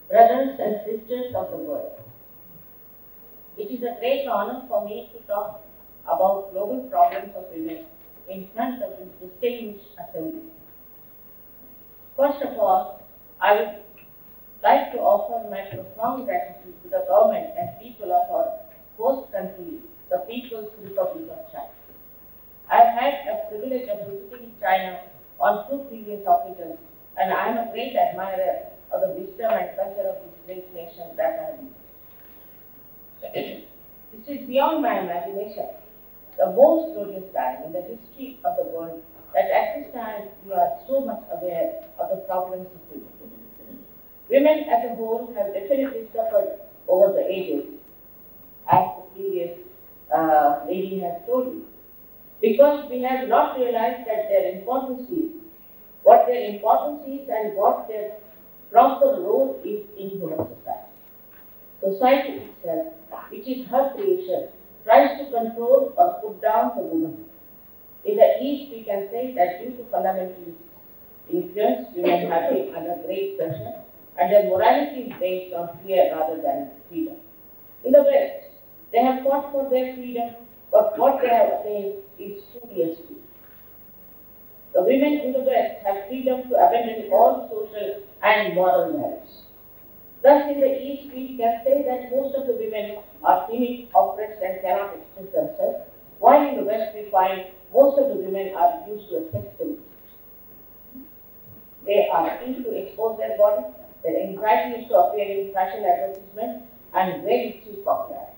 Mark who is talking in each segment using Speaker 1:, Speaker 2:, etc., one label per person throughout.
Speaker 1: brothers and sisters of the world. It is a great honor for me to talk about global problems of women in front of this distinguished assembly. First of all, I would like to offer my profound gratitude to the government and people of our host country, the People's Republic of China. I've had a privilege of visiting China on 2 previous occasions, and I am a great admirer of the wisdom and culture of this great nation that I have visited. This is beyond my imagination, the most glorious time in the history of the world that at this time we are so much aware of the problems of women. Women as a whole have definitely suffered over the ages, as the previous lady has told you, because we have not realized that their importance is, what their importance is and what their proper role is in human society. Society itself, which is her creation, tries to control or put down the woman. In the East, we can say that due to fundamentalist influence, women have been under great pressure, and their morality is based on fear rather than freedom. In the West, they have fought for their freedom, but what they have attained is truly a speed. The women in the West have freedom to abandon all social and moral values. Thus, in the East, we can say that most of the women are timid, oppressed, and cannot express themselves, while in the West, we find most of the women are reduced to a sex symbol. They are keen to expose their body, their anxiety is to appear in fashion advertisements, and very cheap popularity.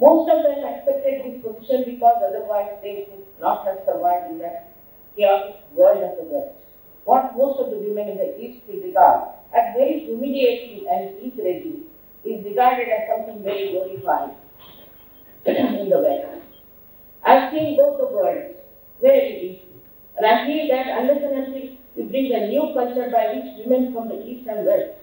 Speaker 1: Most of them accepted this position because otherwise they would not have survived in that chaotic world of the West. What most of the women in the East regard as very humiliating and degrading is regarded as something very glorifying in the West. I've seen both the worlds very easily, and I feel that unless and until we bring a new culture by which women from the East and West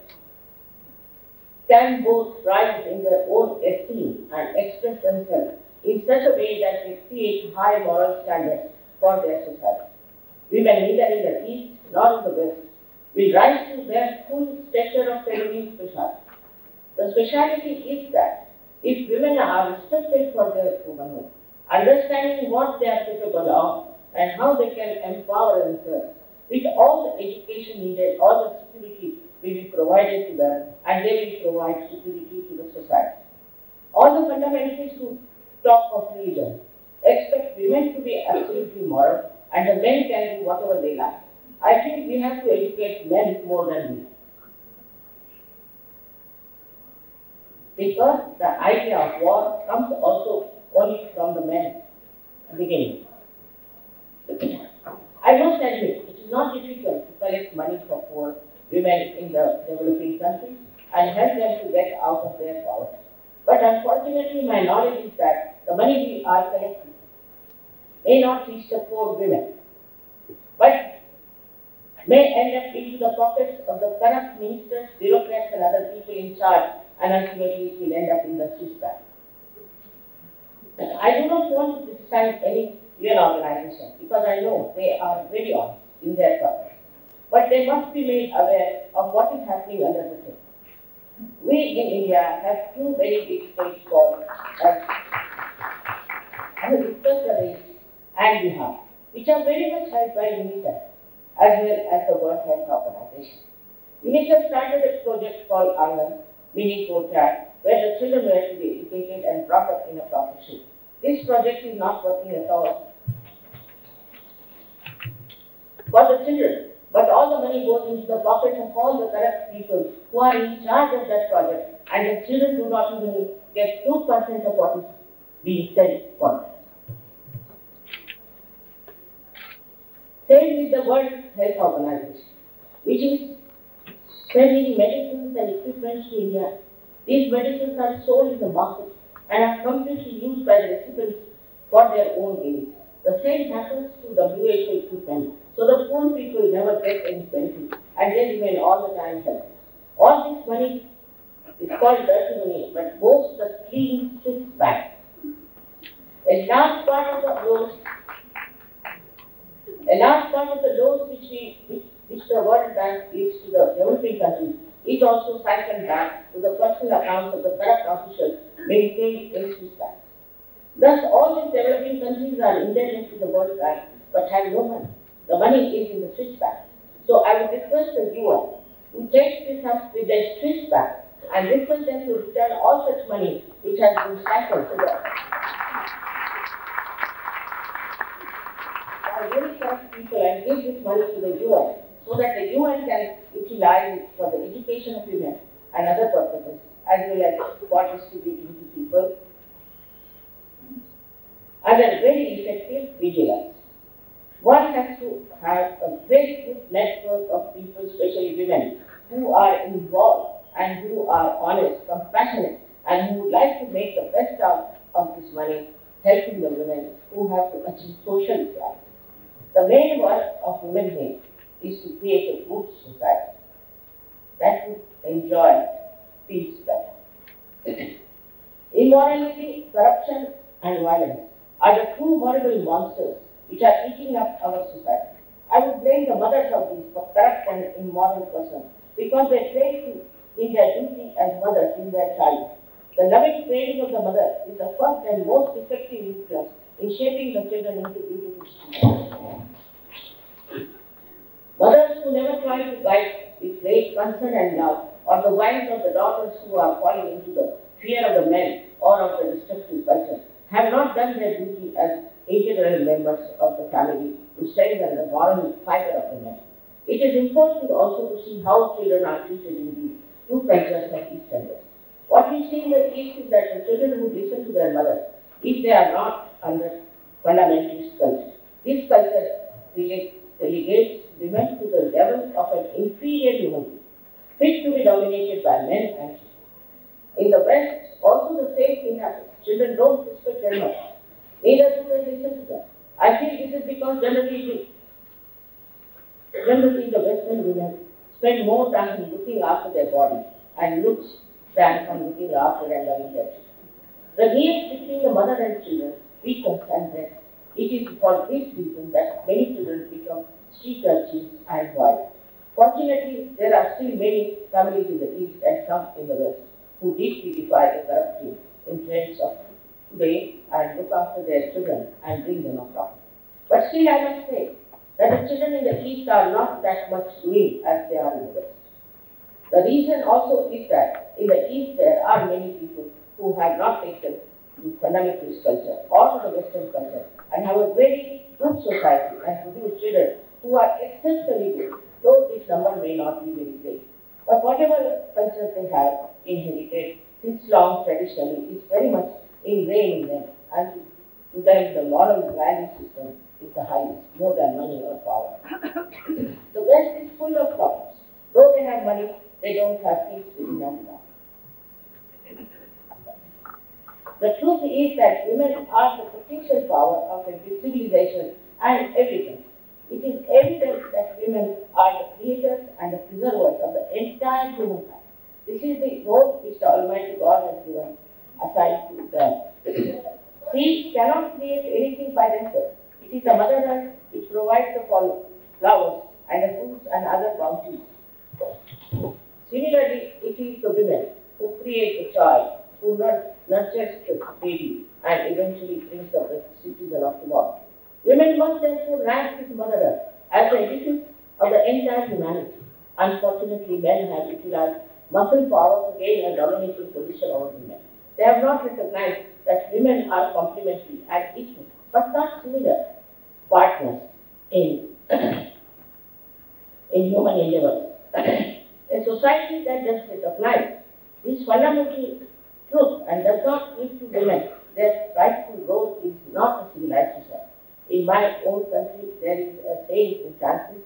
Speaker 1: can both rise in their own esteem and express themselves in such a way that they create high moral standards for their society. Women neither in the East nor in the West will rise to their full stature of feminine speciality. The speciality is that if women are respected for their womanhood, understanding what they are capable of and how they can empower themselves, with all the education needed, all the security will be provided to them, and they will provide security to the society. All the fundamentalists who talk of religion expect women to be absolutely moral, and the men can do whatever they like. I think we have to educate men more than women. Because the idea of war comes also only from the men beginning. I must admit, it is not difficult to collect money for poor women in the developing countries and help them to get out of their poverty. But unfortunately, my knowledge is that the money we are collecting may not reach the poor women, but may end up into the pockets of the corrupt ministers, bureaucrats, and other people in charge, and ultimately it will end up in the Swiss bank. I do not want to criticize any UN organization because I know they are very honest in their purpose. But they must be made aware of what is happening under the table. We in India have 2 very big states called Uttar Pradesh and Bihar, which are very much helped by UNICEF as well as the World Health Organization. UNICEF started a project called Angan, meaning courtyard, where the children were to be educated and brought up in a proper shape. This project is not working at all for the children, but all the money goes into the pockets of all the corrupt people who are in charge of that project, and the children do not even get 2% of what is being said for them. Same with the World Health Organization, which is sending medicines and equipment to India. These medicines are sold in the market and are completely used by the recipients for their own gains. The same happens to WHO equipment, so the poor people never get any benefit and they remain all the time helpless. All this money is called dirty money, but goes to the clean Swiss bank. A large part of the loans which the World Bank gives to the developing countries It also cycled back to the personal accounts of the corrupt officials maintained in Swiss banks. Thus, all these developing countries are indebted to the World Bank but have no money. The money is in the Swiss bank. So I would request the UN to take this up with the Swiss bank and request them to return all such money which has been cycled to the really corrupt people and give this money to the UN so that the UN can utilize it for the education of women and other purposes as well as for distributing to people under very effective vigilance. One has to have a very good network of people, especially women, who are involved and who are honest, compassionate, and who would like to make the best out of this money, helping the women who have to achieve social equality. The main work of women here is to create a good society that would enjoy peace better. Immorality, corruption, and violence are the two horrible monsters which are eating up our society. I would blame the mothers of these for corrupt and immoral persons because they fail in their duty as mothers in their child. The loving training of the mother is the first and most effective influence in shaping the children into beautiful students. Mothers who never try to guide with great concern and love, or the wives of the daughters who are falling into the fear of the men or of the destructive culture, have not done their duty as integral members of the family to strengthen the moral fiber of the men. It is important also to see how children are treated in these two cultures of East and West. What we see in the East is that the children who listen to their mothers, if they are not under fundamentalist culture, this culture relegates women to the level of an inferior human being, fit to be dominated by men and children. In the West, also the same thing happens. Children don't respect their mothers. Neither do they listen to them. I feel this is because generally the Western women spend more time looking after their body and looks than on looking after and loving their children. The need between the mother and children weakens and then it is for this reason that many children become street urchins and violent. Fortunately, there are still many families in the East and some in the West who deeply defy the corrupt influence of today and look after their children and bring them up. But still I must say that the children in the East are not that much doing as they are in the West. The reason also is that in the East there are many people who have not taken to fundamentalist culture or to the Western culture and have a very good society and produce children who are exceptionally good, though this number may not be very great. But whatever culture they have inherited since long traditionally is very much ingrained in them, and to them the moral value system is the highest, more than money or power. The West is full of problems. Though they have money, they don't have peace within themselves. The truth is that women are the potential power of a civilization and everything. It is evident that women are the creators and the preservers of the entire human kind. This is the role which the Almighty God has given assigned to them. Seeds cannot create anything by themselves. It is the Mother Earth which provides the flowers and the fruits and other bounties. Similarly, it is the women who create the child, who nurtures the baby, and eventually brings up the citizen of tomorrow. Women must therefore rank with Mother Earth as the edifice of the entire humanity. Unfortunately, men have utilized muscle power to gain a dominating position over women. They have not recognized that women are complementary and equal, but not similar partners in human endeavors. A society that does recognize this fundamental truth and does not give to women their rightful role is not a civilized society. In my own country, there is a saying in Sanskrit,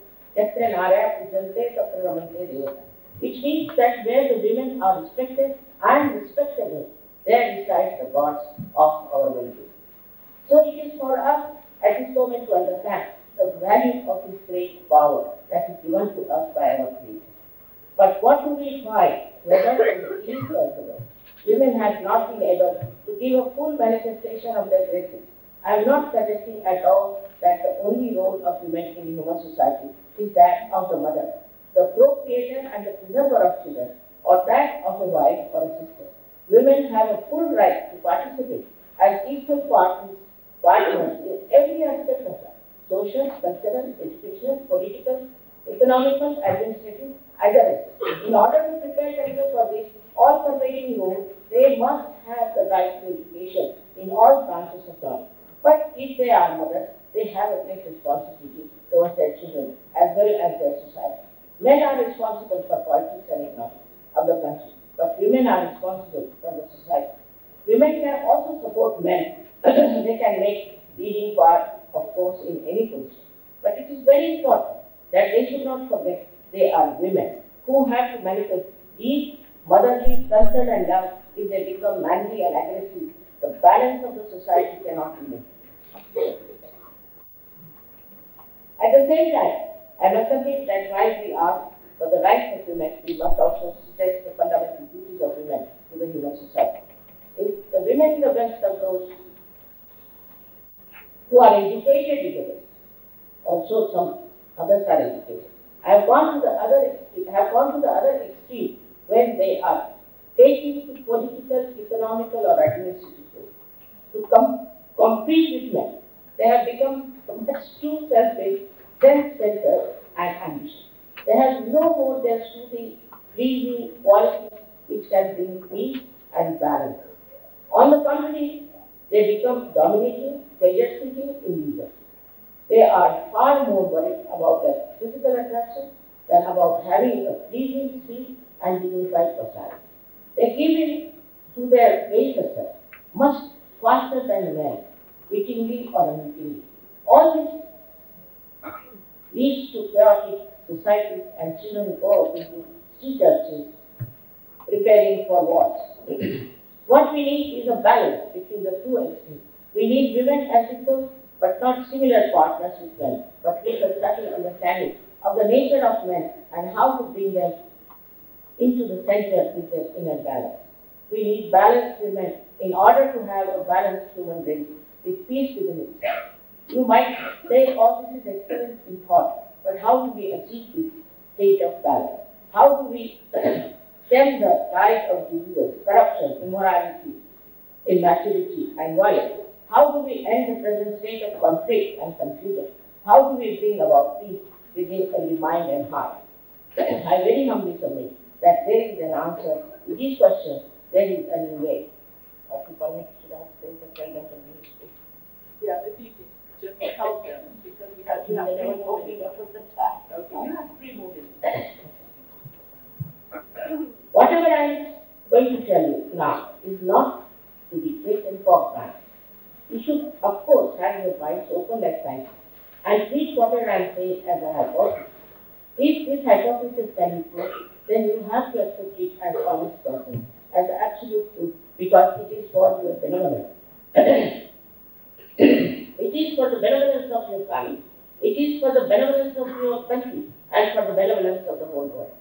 Speaker 1: which means that where the women are respected and respectable, there resides the gods of our well-being. So it is for us at this moment to understand the value of this great power that is given to us by our Creator. But what do we find, whether in the East or the West? Women have not been able to give a full manifestation of their graces. I am not suggesting at all that the only role of women in human society is that of the mother. the procreator and the preserver of children, or that of a wife or a sister. Women have a full right to participate as equal partners in every aspect of life: social, cultural, educational, political, economical, administrative, and the rest. In order to prepare themselves for this all-pervading role, they must have the right to education in all branches of life. But if they are mothers, they have a great responsibility towards their children as well as their society. Men are responsible for politics and economics of the country, but women are responsible for the society. Women can also support men. They can make leading part, of course, in any position. But it is very important that they should not forget they are women who have to manifest deep motherly concern and love. If they become manly and aggressive, the balance of the society cannot be maintained. At the same time, I must admit that while we ask for the rights of women, we must also stress the fundamental duties of women to the human society. If the women in the West of those who are educated in the West, also some others are educated, have gone to the other extreme when they are taking to political, economical, or administrative roles to compete with men. They have become much too self-based, self-centered, and ambitious. They have no more their soothing, pleasing qualities which can bring peace and balance. On the contrary, they become dominating, pleasure-seeking individuals. They are far more worried about their physical attraction than about having a pleasing, sweet, and dignified personality. They give in to their base self much faster than men, wittingly or unwittingly. All this leads to chaotic societies, and children grow up into street urchins preparing for wars. What we need is a balance between the two extremes. We need women as equal but not similar partners with men, but with a subtle understanding of the nature of men and how to bring them into the center with their inner balance. We need balanced women in order to have a balanced human race with peace within itself. You might say all this is excellent in thought, but how do we achieve this state of balance? How do we stem the tide of diseases, corruption, immorality, immaturity, and violence? How do we end the present state of conflict and confusion? How do we bring about peace within every mind and heart? I very humbly submit that there is an answer to these questions. There is a new way. Should I say the tell them to me?
Speaker 2: Yeah, if you could just help them, because we have 3 more minutes. Okay, you have 3 more minutes.
Speaker 1: Whatever I am going to tell you now is not to be taken for granted. You should, of course, have your minds open at times and treat whatever I am saying as a hypothesis. If this hypothesis can be proved, then you have to accept it as honest person, as absolute truth, because it is for your benevolence. It is for the benevolence of your family. It is for the benevolence of your country and for the benevolence of the whole world.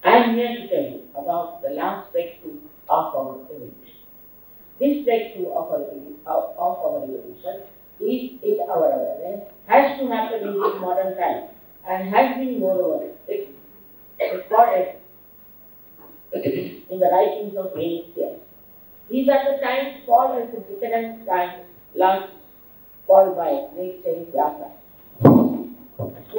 Speaker 1: I am here to tell you about the last breakthrough of our evolution. This breakthrough of our evolution is in our awareness, has to happen in this modern time, and has been moreover recorded in the writings of many seers. These are the times called as the decadent times, last called by great Saint Vyasa, who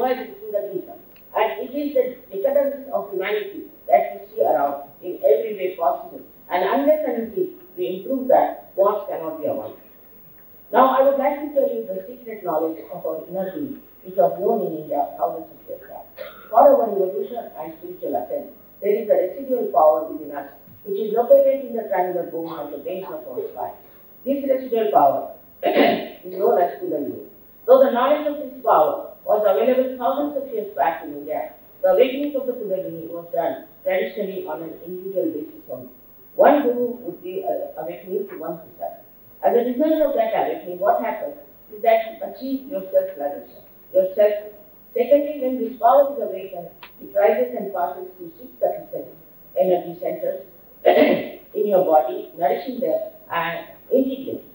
Speaker 1: has written the Gita. And it is the decadence of humanity that we see around in every way possible. And unless and until we improve that, wars cannot be avoided. Now, I would like to tell you the secret knowledge of our inner being, which was known in India thousands of years back. For our evolution and spiritual ascent, there is a residual power within us, which is located in the triangular bone at the base of our spine. This residual power is known as Kundalini. Though the knowledge of this power was available thousands of years back in India, the awakening of the Kundalini was done traditionally on an individual basis only. One guru would give awakening to one disciple. As a result of that awakening, what happens is that you achieve your self-realization, yourself. Secondly, when this power is awakened, it rises and passes to 637 energy centers in your body, nourishing them and integrating.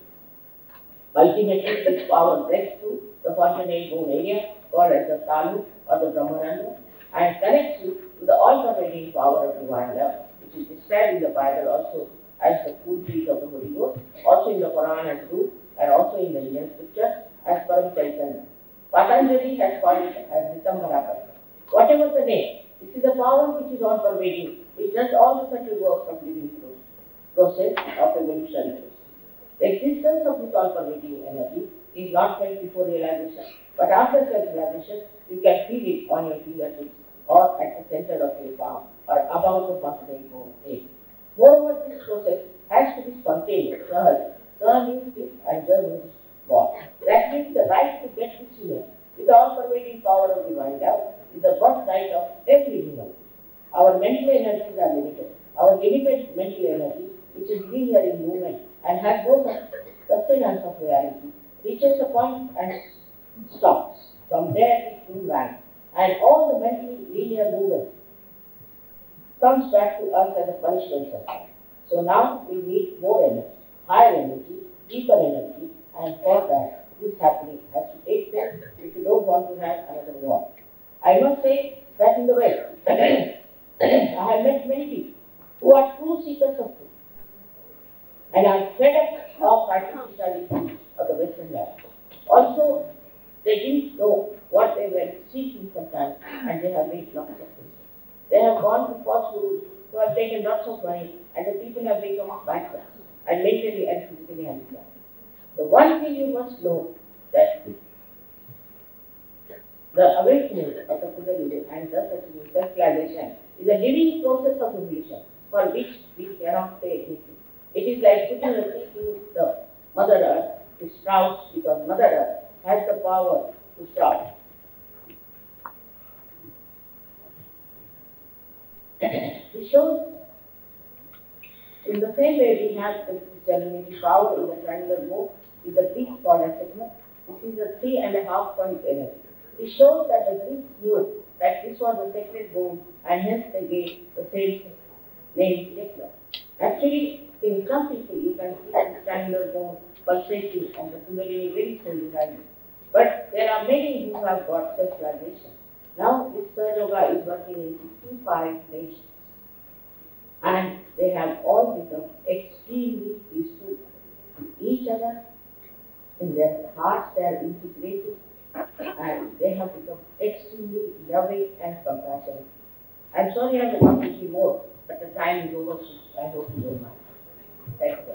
Speaker 1: Ultimately, this power breaks through the fontanelle bone area, called as the talu or the brahmaranda, and connects you to the all-pervading power of divine love, which is described in the Bible also as the cool breeze of the Holy Ghost, also in the Quran as Ruh, and also in the Indian scriptures as Param Chaitanya. Patanjali has called it as Ritambaraka. Whatever the name, this is a power which is all-pervading, which does all the subtle works of living process of evolution. The existence of this all-pervading energy is not felt before realization, but after self-realization, you can feel it on your fingertips or at the center of your palm or above the possible bone head. Moreover, this process has to be spontaneous. Sahaja means gift and Ja means born. That means the right to get this union with the all-pervading power of divine love is the birthright of every human. Our mental energies are limited. Our limited mental energy, which is linear in movement and has no sustenance of reality, reaches a point and stops. From there it boomerangs, and all the mentally linear movement comes back to us as a punishment cycle. So now we need more energy, higher energy, deeper energy, and for that this happening has to take place if you don't want to have another war. I must say that in the West, I have met many people who are true seekers of truth and are fed up of artificiality of the Western life. Also, they didn't know what they were seeking sometimes, and they have made lots of mistakes. They have gone to false gurus who have taken lots of money, and the people have become bankrupt and mentally and physically handicapped. The one thing you must know that the awakening of the Kundalini and thus achieving self-realization is a living process of evolution for which we cannot pay anything. It is like putting a seed in the Mother Earth to sprout, because Mother Earth has the power to sprout. It shows in the same way we have the generative power in the triangular bone with the Greeks called as segment. This is a 3.5 point energy. It shows that the Greeks knew that this was a sacred bone, and hence they gave the same name Sigma. Actually, in some people you can see this triangular bone pulsating and the Kundalini very slowly rising. But there are many who have got self-realization. Now this Sahaja is working in 65 nations, and they have all become extremely useful to each other. In their hearts they are integrated, and they have become extremely loving and compassionate. I'm sorry I will not teach you more, but the time is over, so I hope you don't mind. Thank you.